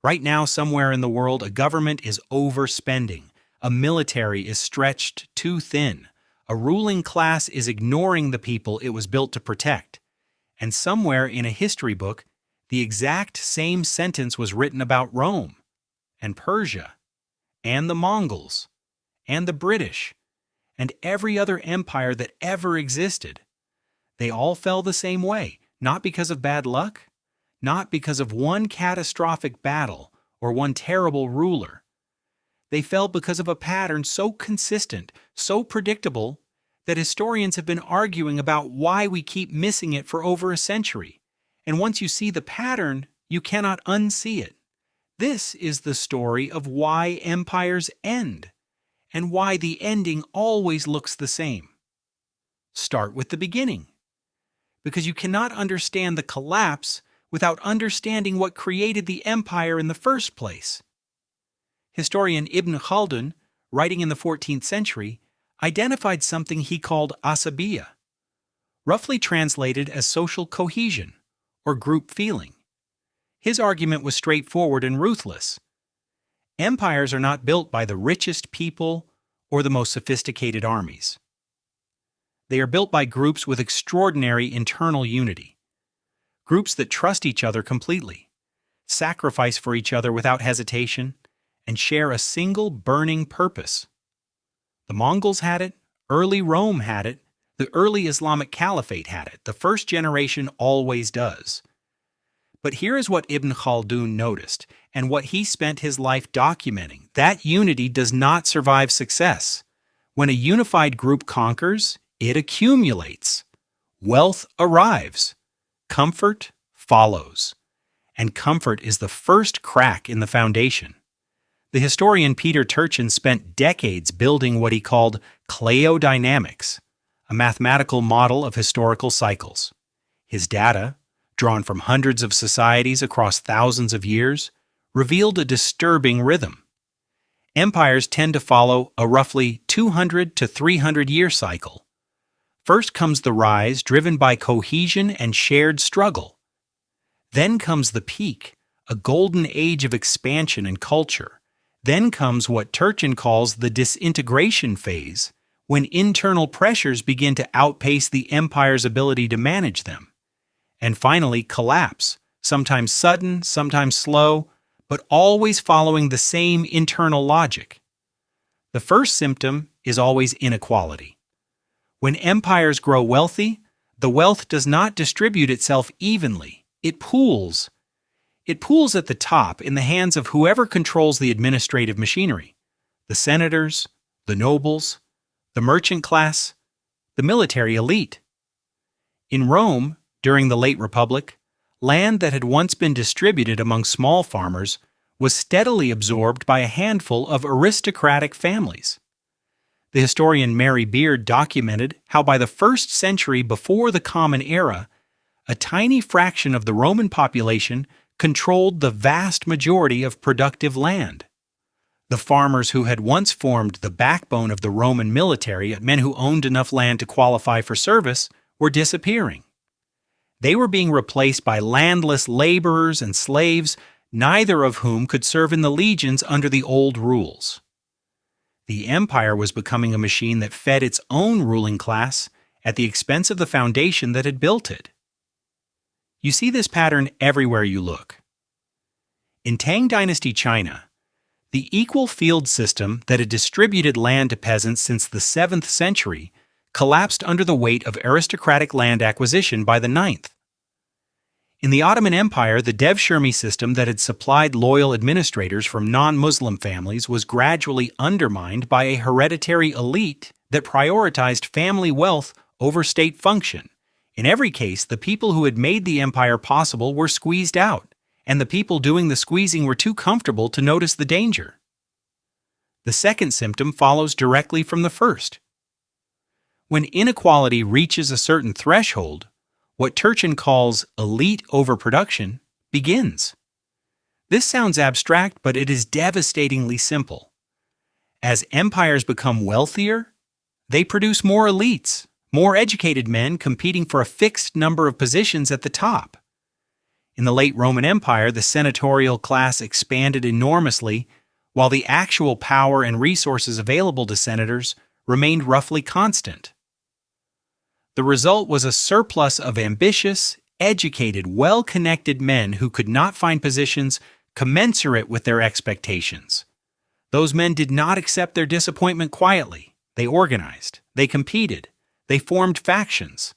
Right now, somewhere in the world, a government is overspending. A military is stretched too thin. A ruling class is ignoring the people it was built to protect. And somewhere in a history book, the exact same sentence was written about Rome, and Persia, and the Mongols, and the British, and every other empire that ever existed. They all fell the same way, not because of bad luck, not because of one catastrophic battle or one terrible ruler. They fell because of a pattern so consistent, so predictable, that historians have been arguing about why we keep missing it for over a century. And once you see the pattern, you cannot unsee it. This is the story of why empires end, and why the ending always looks the same. Start with the beginning, because you cannot understand the collapse without understanding what created the empire in the first place. Historian Ibn Khaldun, writing in the 14th century, identified something he called asabiya, roughly translated as social cohesion or group feeling. His argument was straightforward and ruthless. Empires are not built by the richest people or the most sophisticated armies. They are built by groups with extraordinary internal unity, groups that trust each other completely, sacrifice for each other without hesitation, and share a single burning purpose. The Mongols had it, early Rome had it, the early Islamic Caliphate had it, the first generation always does. But here is what Ibn Khaldun noticed, and what he spent his life documenting. That unity does not survive success. When a unified group conquers, it accumulates. Wealth arrives. Comfort follows. And comfort is the first crack in the foundation. The historian Peter Turchin spent decades building what he called kleodynamics, a mathematical model of historical cycles. His data, drawn from hundreds of societies across thousands of years, revealed a disturbing rhythm. Empires tend to follow a roughly 200 to 300 year cycle. First comes the rise driven by cohesion and shared struggle. Then comes the peak, a golden age of expansion and culture. Then comes what Turchin calls the disintegration phase, when internal pressures begin to outpace the empire's ability to manage them. And finally, collapse, sometimes sudden, sometimes slow, but always following the same internal logic. The first symptom is always inequality. When empires grow wealthy, the wealth does not distribute itself evenly. It pools. It pools at the top in the hands of whoever controls the administrative machinery: the senators, the nobles, the merchant class, the military elite. In Rome, during the late Republic, land that had once been distributed among small farmers was steadily absorbed by a handful of aristocratic families. The historian Mary Beard documented how by the 1st century before the Common Era, a tiny fraction of the Roman population controlled the vast majority of productive land. The farmers who had once formed the backbone of the Roman military, men who owned enough land to qualify for service, were disappearing. They were being replaced by landless laborers and slaves, neither of whom could serve in the legions under the old rules. The empire was becoming a machine that fed its own ruling class at the expense of the foundation that had built it. You see this pattern everywhere you look. In Tang Dynasty China, the equal field system that had distributed land to peasants since the 7th century collapsed under the weight of aristocratic land acquisition by the 9th. In the Ottoman Empire, the Devshirme system that had supplied loyal administrators from non-Muslim families was gradually undermined by a hereditary elite that prioritized family wealth over state function. In every case, the people who had made the empire possible were squeezed out, and the people doing the squeezing were too comfortable to notice the danger. The second symptom follows directly from the first. When inequality reaches a certain threshold, what Turchin calls elite overproduction begins. This sounds abstract, but it is devastatingly simple. As empires become wealthier, they produce more elites, more educated men competing for a fixed number of positions at the top. In the late Roman Empire, the senatorial class expanded enormously, while the actual power and resources available to senators remained roughly constant. The result was a surplus of ambitious, educated, well-connected men who could not find positions commensurate with their expectations. Those men did not accept their disappointment quietly. They organized, they competed, they formed factions.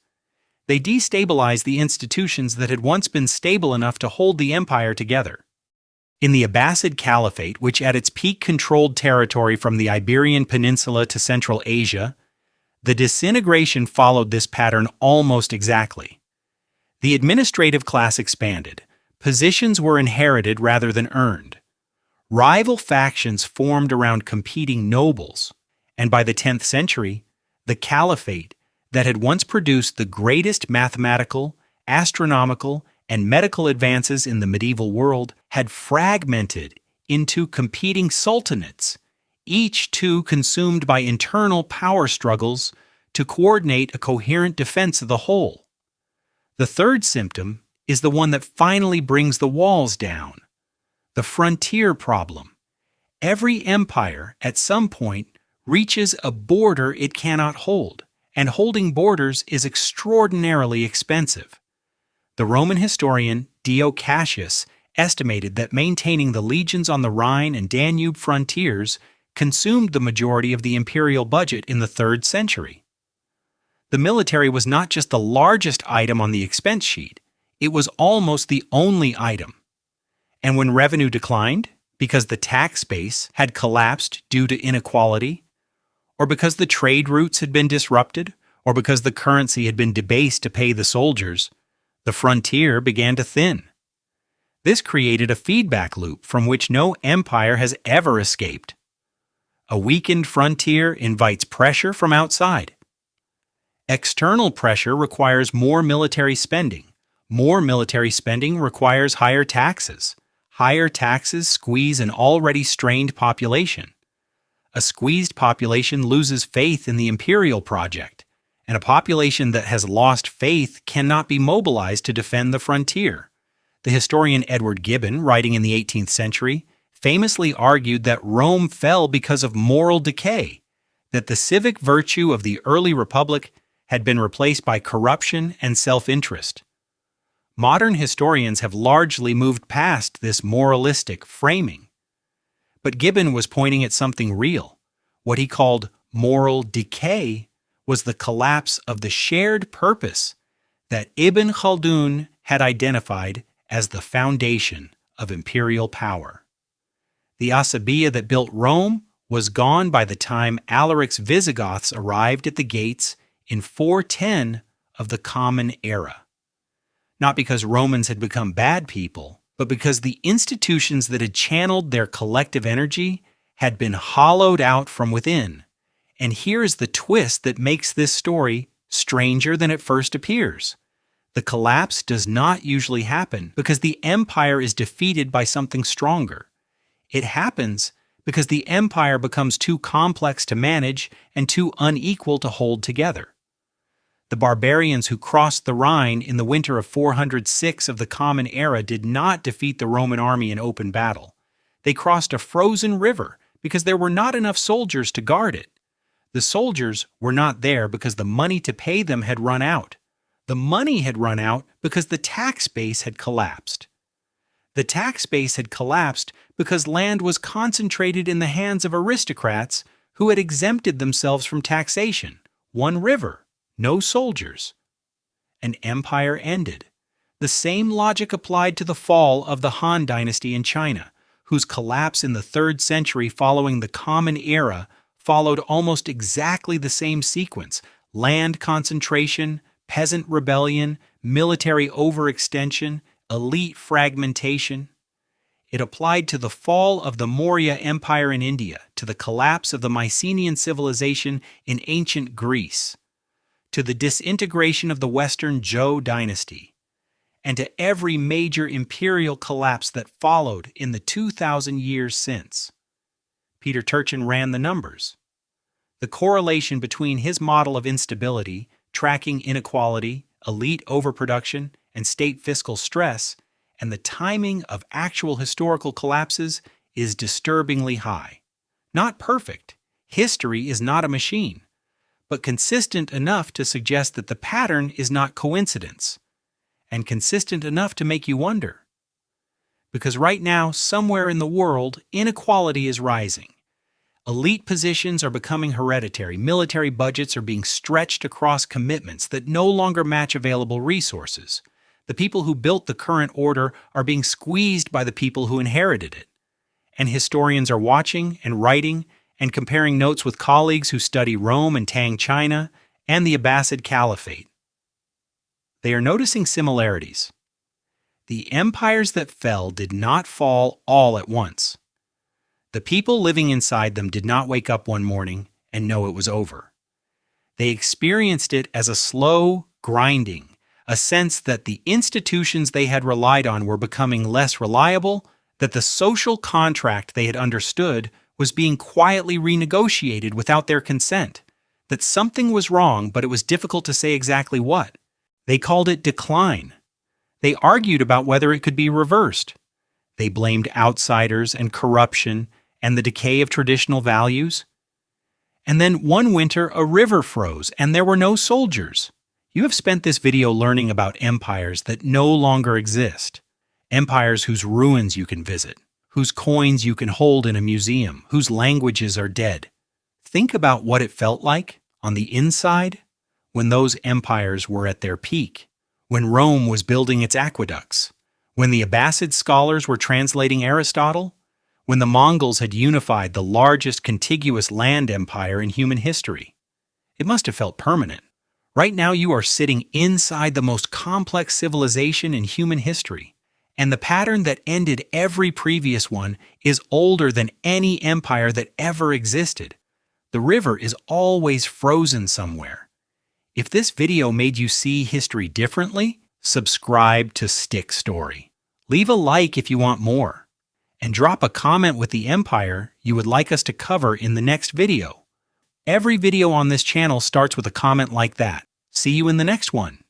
They destabilized the institutions that had once been stable enough to hold the empire together. In the Abbasid Caliphate, which at its peak controlled territory from the Iberian Peninsula to Central Asia, the disintegration followed this pattern almost exactly. The administrative class expanded. Positions were inherited rather than earned. Rival factions formed around competing nobles, and by the 10th century, the Caliphate, that had once produced the greatest mathematical, astronomical, and medical advances in the medieval world, had fragmented into competing sultanates, each two consumed by internal power struggles to coordinate a coherent defense of the whole. The third symptom is the one that finally brings the walls down: the frontier problem. Every empire, at some point, reaches a border it cannot hold, and holding borders is extraordinarily expensive. The Roman historian Dio Cassius estimated that maintaining the legions on the Rhine and Danube frontiers consumed the majority of the imperial budget in the 3rd century. The military was not just the largest item on the expense sheet, it was almost the only item. And when revenue declined, because the tax base had collapsed due to inequality, or because the trade routes had been disrupted, or because the currency had been debased to pay the soldiers, the frontier began to thin. This created a feedback loop from which no empire has ever escaped. A weakened frontier invites pressure from outside. External pressure requires more military spending. More military spending requires higher taxes. Higher taxes squeeze an already strained population. A squeezed population loses faith in the imperial project, and a population that has lost faith cannot be mobilized to defend the frontier. The historian Edward Gibbon, writing in the 18th century, famously argued that Rome fell because of moral decay, that the civic virtue of the early republic had been replaced by corruption and self-interest. Modern historians have largely moved past this moralistic framing. But Gibbon was pointing at something real. What he called moral decay was the collapse of the shared purpose that Ibn Khaldun had identified as the foundation of imperial power. The Asabiya that built Rome was gone by the time Alaric's Visigoths arrived at the gates in 410 of the Common Era. Not because Romans had become bad people, but because the institutions that had channeled their collective energy had been hollowed out from within. And here is the twist that makes this story stranger than it first appears. The collapse does not usually happen because the empire is defeated by something stronger. It happens because the empire becomes too complex to manage and too unequal to hold together. The barbarians who crossed the Rhine in the winter of 406 of the Common Era did not defeat the Roman army in open battle. They crossed a frozen river because there were not enough soldiers to guard it. The soldiers were not there because the money to pay them had run out. The money had run out because the tax base had collapsed. The tax base had collapsed because land was concentrated in the hands of aristocrats who had exempted themselves from taxation. One river, no soldiers. An empire ended. The same logic applied to the fall of the Han Dynasty in China, whose collapse in the 3rd century following the Common Era followed almost exactly the same sequence: land concentration, peasant rebellion, military overextension, elite fragmentation. It applied to the fall of the Maurya Empire in India, to the collapse of the Mycenaean civilization in ancient Greece, to the disintegration of the Western Zhou dynasty, and to every major imperial collapse that followed in the 2,000 years since. Peter Turchin ran the numbers. The correlation between his model of instability, tracking inequality, elite overproduction, and state fiscal stress, and the timing of actual historical collapses is disturbingly high. Not perfect. History is not a machine, but consistent enough to suggest that the pattern is not coincidence, and consistent enough to make you wonder. Because right now, somewhere in the world, inequality is rising. Elite positions are becoming hereditary, military budgets are being stretched across commitments that no longer match available resources. The people who built the current order are being squeezed by the people who inherited it. And historians are watching and writing and comparing notes with colleagues who study Rome and Tang China and the Abbasid Caliphate. They are noticing similarities. The empires that fell did not fall all at once. The people living inside them did not wake up one morning and know it was over. They experienced it as a slow grinding, a sense that the institutions they had relied on were becoming less reliable, that the social contract they had understood was being quietly renegotiated without their consent, that something was wrong, but it was difficult to say exactly what. They called it decline. They argued about whether it could be reversed. They blamed outsiders and corruption and the decay of traditional values. And then one winter, a river froze and there were no soldiers. You have spent this video learning about empires that no longer exist. Empires whose ruins you can visit, whose coins you can hold in a museum, whose languages are dead. Think about what it felt like on the inside when those empires were at their peak, when Rome was building its aqueducts, when the Abbasid scholars were translating Aristotle, when the Mongols had unified the largest contiguous land empire in human history. It must have felt permanent. Right now you are sitting inside the most complex civilization in human history, and the pattern that ended every previous one is older than any empire that ever existed. The river is always frozen somewhere. If this video made you see history differently, subscribe to Stickstory. Leave a like if you want more. And drop a comment with the empire you would like us to cover in the next video. Every video on this channel starts with a comment like that. See you in the next one.